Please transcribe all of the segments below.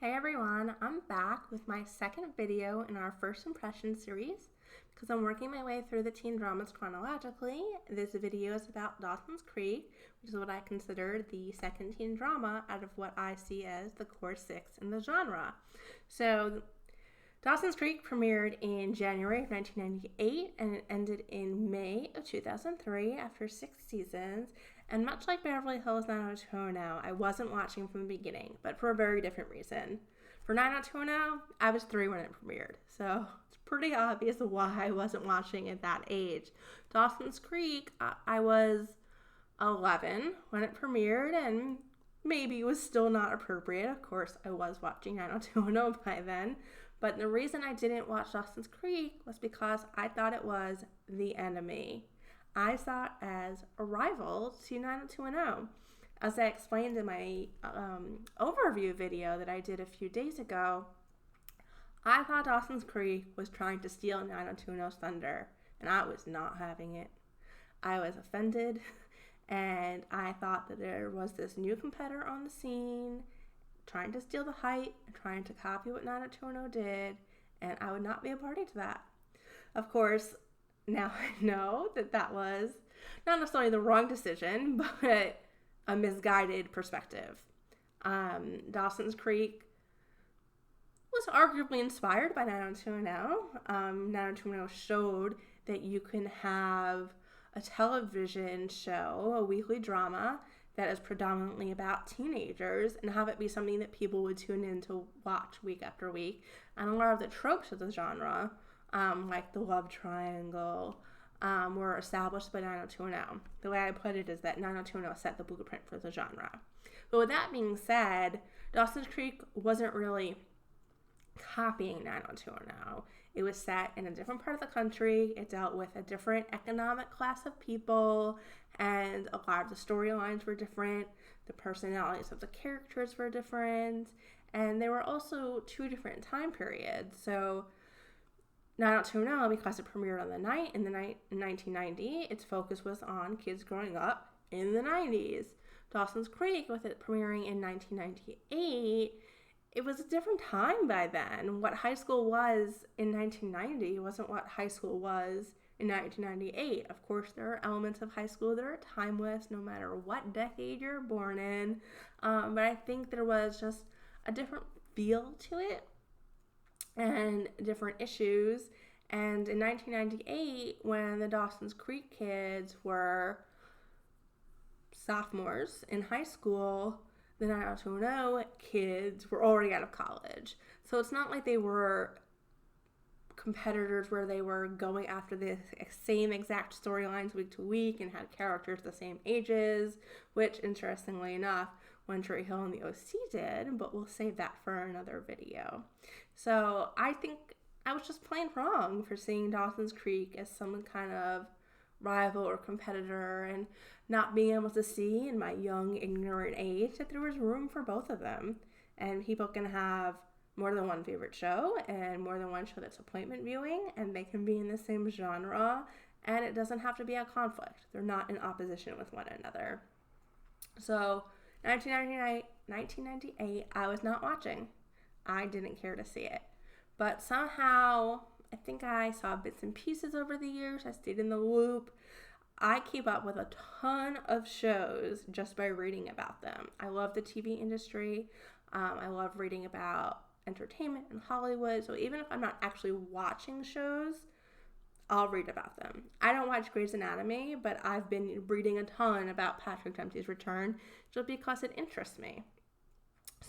Hey everyone, I'm back with my second video in our first impression series. Because I'm working my way through the teen dramas chronologically, this video is about Dawson's Creek, which is what I consider the second teen drama out of what I see as the core six in the genre. So Dawson's Creek premiered in January of 1998 and it ended in May of 2003 after 6 seasons. And much like Beverly Hills 90210, I wasn't watching from the beginning, but for a very different reason. For 90210, I was 3 when it premiered, so it's pretty obvious why I wasn't watching at that age. Dawson's Creek, I was 11 when it premiered, and maybe it was still not appropriate. Of course, I was watching 90210 by then, but the reason I didn't watch Dawson's Creek was because I thought it was the enemy. I saw it as a rival to 90210. As I explained in my overview video that I did a few days ago, I thought Dawson's Creek was trying to steal 90210's thunder, and I was not having it. I was offended, and I thought that there was this new competitor on the scene trying to steal the hype, trying to copy what 90210 did, and I would not be a party to that. Of course, now I know that that was not necessarily the wrong decision, but a misguided perspective. Dawson's Creek was arguably inspired by 90210. 90210 showed that you can have a television show, a weekly drama, that is predominantly about teenagers and have it be something that people would tune in to watch week after week. And a lot of the tropes of the genre, like the love triangle, were established by 90210. The way I put it is that 90210 set the blueprint for the genre. But with that being said, Dawson's Creek wasn't really copying 90210. It was set in a different part of the country. It dealt with a different economic class of people, and a lot of the storylines were different. The personalities of the characters were different, and there were also 2 different time periods. So 90210, because it premiered on the night in 1990, its focus was on kids growing up in the 90s. Dawson's Creek, with it premiering in 1998, it was a different time by then. What high school was in 1990 wasn't what high school was in 1998. Of course, there are elements of high school that are timeless no matter what decade you're born in, but I think there was just a different feel to it and different issues. And in 1998, when the Dawson's Creek kids were sophomores in high school, the 90210 kids were already out of college. So it's not like they were competitors where they were going after the same exact storylines week to week and had characters the same ages, which, interestingly enough, One Tree Hill and the OC did, but we'll save that for another video. So I think I was just plain wrong for seeing Dawson's Creek as some kind of rival or competitor and not being able to see in my young, ignorant age that there was room for both of them. And people can have more than one favorite show and more than one show that's appointment viewing, and they can be in the same genre, and it doesn't have to be a conflict. They're not in opposition with one another. So 1998, I was not watching. I didn't care to see it. But somehow, I think I saw bits and pieces over the years. I stayed in the loop. I keep up with a ton of shows just by reading about them. I love the TV industry. I love reading about entertainment and Hollywood. So even if I'm not actually watching shows, I'll read about them. I don't watch Grey's Anatomy, but I've been reading a ton about Patrick Dempsey's return just because it interests me.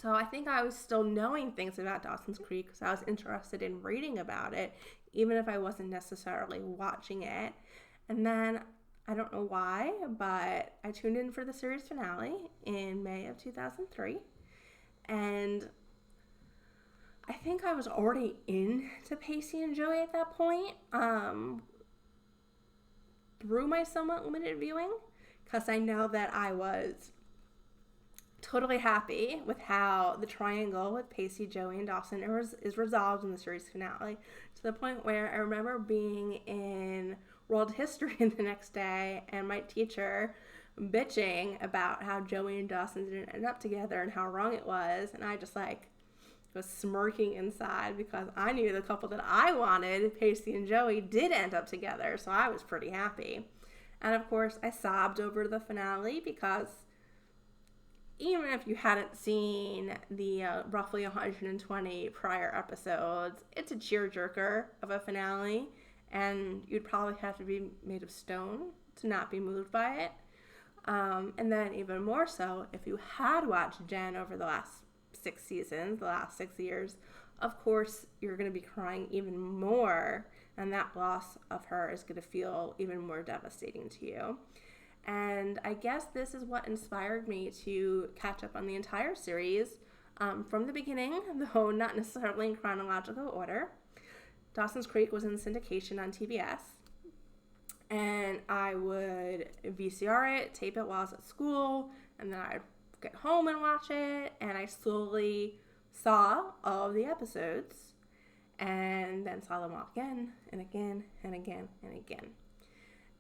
So I think I was still knowing things about Dawson's Creek because I was interested in reading about it, even if I wasn't necessarily watching it. And then, I don't know why, but I tuned in for the series finale in May of 2003. And I think I was already into Pacey and Joey at that point, through my somewhat limited viewing, because I know that I was totally happy with how the triangle with Pacey, Joey, and Dawson is resolved in the series finale, to the point where I remember being in world history the next day and my teacher bitching about how Joey and Dawson didn't end up together and how wrong it was, and I just was smirking inside because I knew the couple that I wanted, Pacey and Joey, did end up together, so I was pretty happy. And of course, I sobbed over the finale because even if you hadn't seen the roughly 120 prior episodes, it's a tearjerker of a finale, and you'd probably have to be made of stone to not be moved by it. And then even more so, if you had watched Jen over the last 6 seasons, the last 6 years, of course, you're going to be crying even more, and that loss of her is going to feel even more devastating to you. And I guess this is what inspired me to catch up on the entire series from the beginning, though not necessarily in chronological order. Dawson's Creek was in syndication on TBS, and I would VCR it, tape it while I was at school, and then I'd get home and watch it, and I slowly saw all of the episodes, and then saw them all again, and again, and again, and again.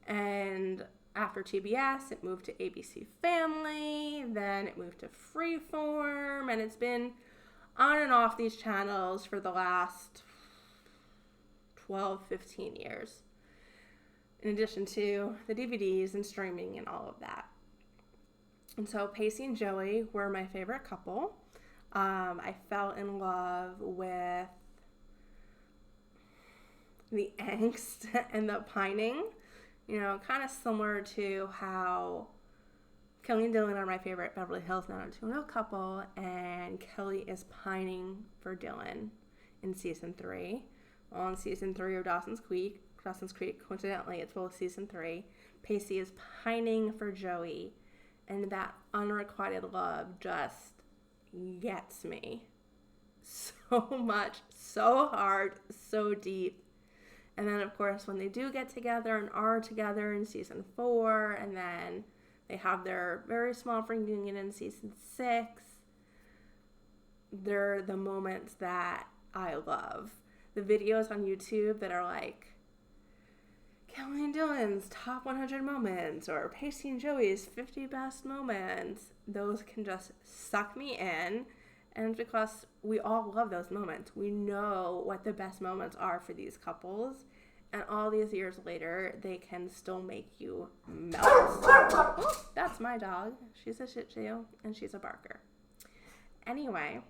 And after TBS, it moved to ABC Family, then it moved to Freeform, and it's been on and off these channels for the last 12, 15 years, in addition to the DVDs and streaming and all of that. And so Pacey and Joey were my favorite couple. I fell in love with the angst and the pining, kind of similar to how Kelly and Dylan are my favorite Beverly Hills 90210 couple, and Kelly is pining for Dylan in season 3. Well, in season 3 of Dawson's Creek, coincidentally, it's both season 3, Pacey is pining for Joey, and that unrequited love just gets me so much, so hard, so deep. And then, of course, when they do get together and are together in season 4, and then they have their very small reunion in season 6, they're the moments that I love. The videos on YouTube that are like Kelly and Dylan's top 100 moments or Pacey and Joey's 50 best moments, those can just suck me in. And because we all love those moments, we know what the best moments are for these couples. And all these years later, they can still make you melt. Oh, that's my dog. She's a Shih Tzu, and she's a barker. Anyway,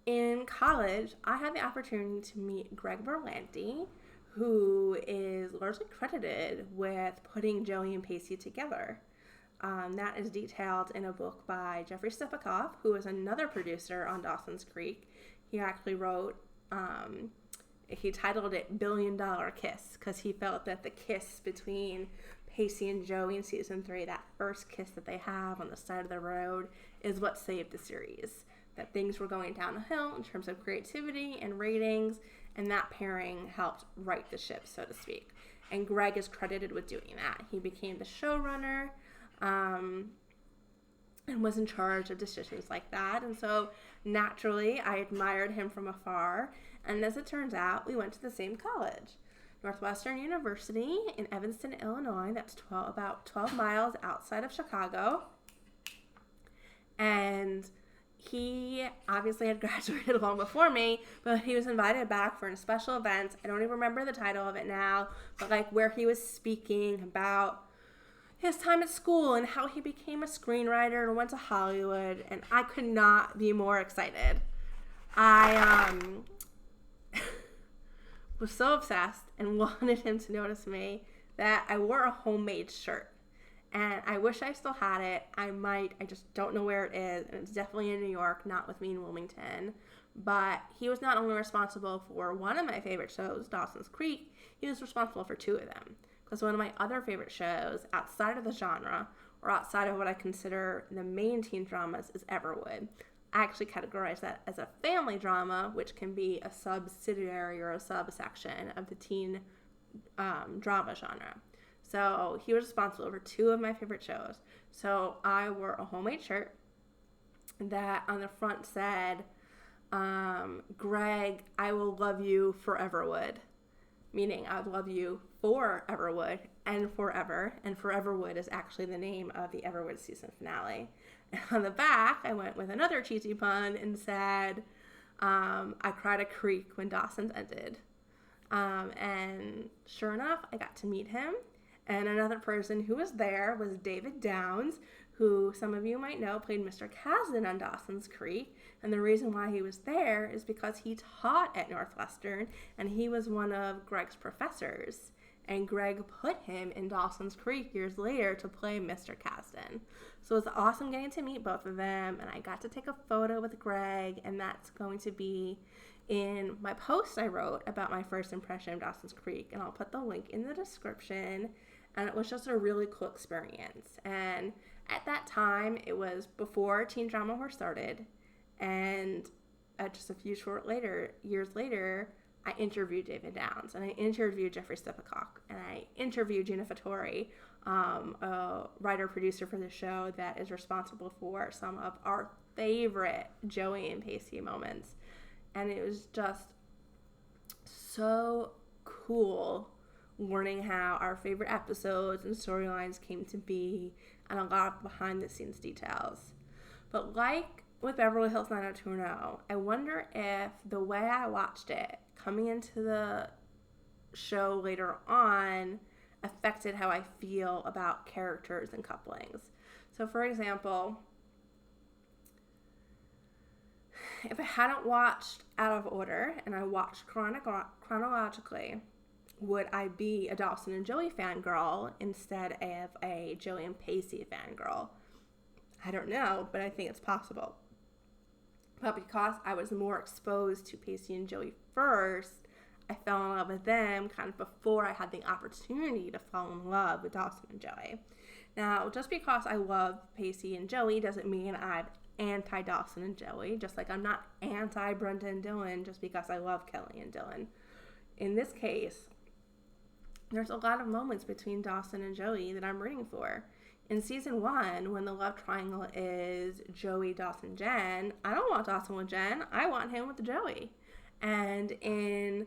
in college, I had the opportunity to meet Greg Berlanti, who is largely credited with putting Joey and Pacey together. That is detailed in a book by Jeffrey Stepikoff, who is another producer on Dawson's Creek. He actually wrote, he titled it $1 Billion Kiss, because he felt that the kiss between Pacey and Joey in season 3, that first kiss that they have on the side of the road, is what saved the series. That things were going downhill in terms of creativity and ratings, and that pairing helped right the ship, so to speak. And Greg is credited with doing that. He became the showrunner, and was in charge of decisions like that. And so naturally, I admired him from afar. And as it turns out, we went to the same college, Northwestern University in Evanston, Illinois. That's about 12 miles outside of Chicago. And he obviously had graduated long before me, but he was invited back for a special event. I don't even remember the title of it now, but like where he was speaking about his time at school and how he became a screenwriter and went to Hollywood, and I could not be more excited. I was so obsessed and wanted him to notice me that I wore a homemade shirt. And I wish I still had it. I just don't know where it is. And it's definitely in New York, not with me in Wilmington. But he was not only responsible for one of my favorite shows, Dawson's Creek, he was responsible for 2 of them. Because one of my other favorite shows, outside of the genre, or outside of what I consider the main teen dramas, is Everwood. I actually categorize that as a family drama, which can be a subsidiary or a subsection of the teen drama genre. So he was responsible for 2 of my favorite shows. So I wore a homemade shirt that on the front said, Greg, I will love you foreverwood. meaning I would love you forever would and forever. And forever would is actually the name of the Everwood season finale. And on the back, I went with another cheesy pun and said, I cried a creek when Dawson's ended. And sure enough, I got to meet him. And another person who was there was David Downs, who some of you might know played Mr. Kasdan on Dawson's Creek. And the reason why he was there is because he taught at Northwestern, and he was one of Greg's professors. And Greg put him in Dawson's Creek years later to play Mr. Kasdan. So it was awesome getting to meet both of them, and I got to take a photo with Greg, and that's going to be in my post I wrote about my first impression of Dawson's Creek, and I'll put the link in the description. And it was just a really cool experience. And at that time, it was before teen drama were started, and just a few years later, I interviewed David Downs, and I interviewed Jeffrey Steppencock, and I interviewed Gina Fattori, a writer-producer for the show that is responsible for some of our favorite Joey and Pacey moments. And it was just so cool learning how our favorite episodes and storylines came to be, and a lot of behind-the-scenes details. But like with Beverly Hills 90210, I wonder if the way I watched it coming into the show later on affected how I feel about characters and couplings. So for example, if I hadn't watched out of order and I watched chronologically, would I be a Dawson and Joey fangirl instead of a Joey and Pacey fangirl? I don't know, but I think it's possible. But because I was more exposed to Pacey and Joey first, I fell in love with them kind of before I had the opportunity to fall in love with Dawson and Joey. Now, just because I love Pacey and Joey doesn't mean I'm anti-Dawson and Joey, just like I'm not anti-Brenda and Dylan just because I love Kelly and Dylan. In this case, there's a lot of moments between Dawson and Joey that I'm rooting for. In season 1, when the love triangle is Joey, Dawson, Jen, I don't want Dawson with Jen. I want him with Joey. And in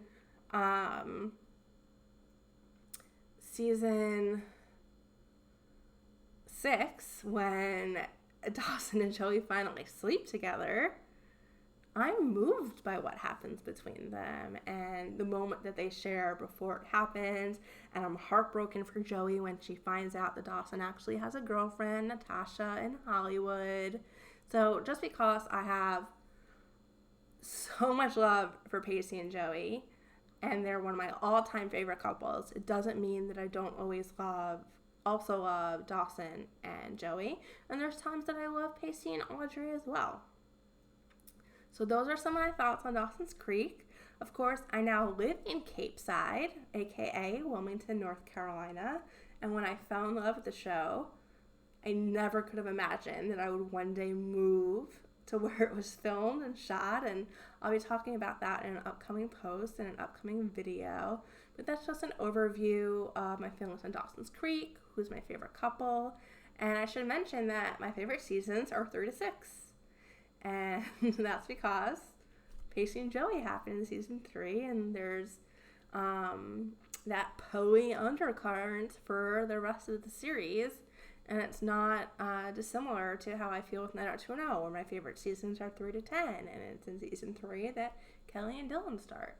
season 6, when Dawson and Joey finally sleep together, I'm moved by what happens between them and the moment that they share before it happens. And I'm heartbroken for Joey when she finds out that Dawson actually has a girlfriend, Natasha, in Hollywood. So just because I have so much love for Pacey and Joey, and they're one of my all-time favorite couples, it doesn't mean that I don't also love Dawson and Joey. And there's times that I love Pacey and Audrey as well. So those are some of my thoughts on Dawson's Creek. Of course, I now live in Cape Side, aka Wilmington, North Carolina. And when I fell in love with the show, I never could have imagined that I would one day move to where it was filmed and shot. And I'll be talking about that in an upcoming post and an upcoming video. But that's just an overview of my feelings on Dawson's Creek, who's my favorite couple. And I should mention that my favorite seasons are 3 to 6. And that's because Pacey and Joey happen in season 3, and there's that Poe undercurrent for the rest of the series, and it's not dissimilar to how I feel with 90210, where my favorite seasons are 3 to 10, and it's in season 3 that Kelly and Dylan start.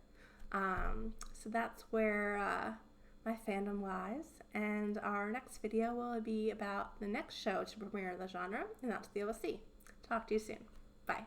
So that's where my fandom lies, and our next video will be about the next show to premiere the genre, and that's the OC. Talk to you soon. Bye.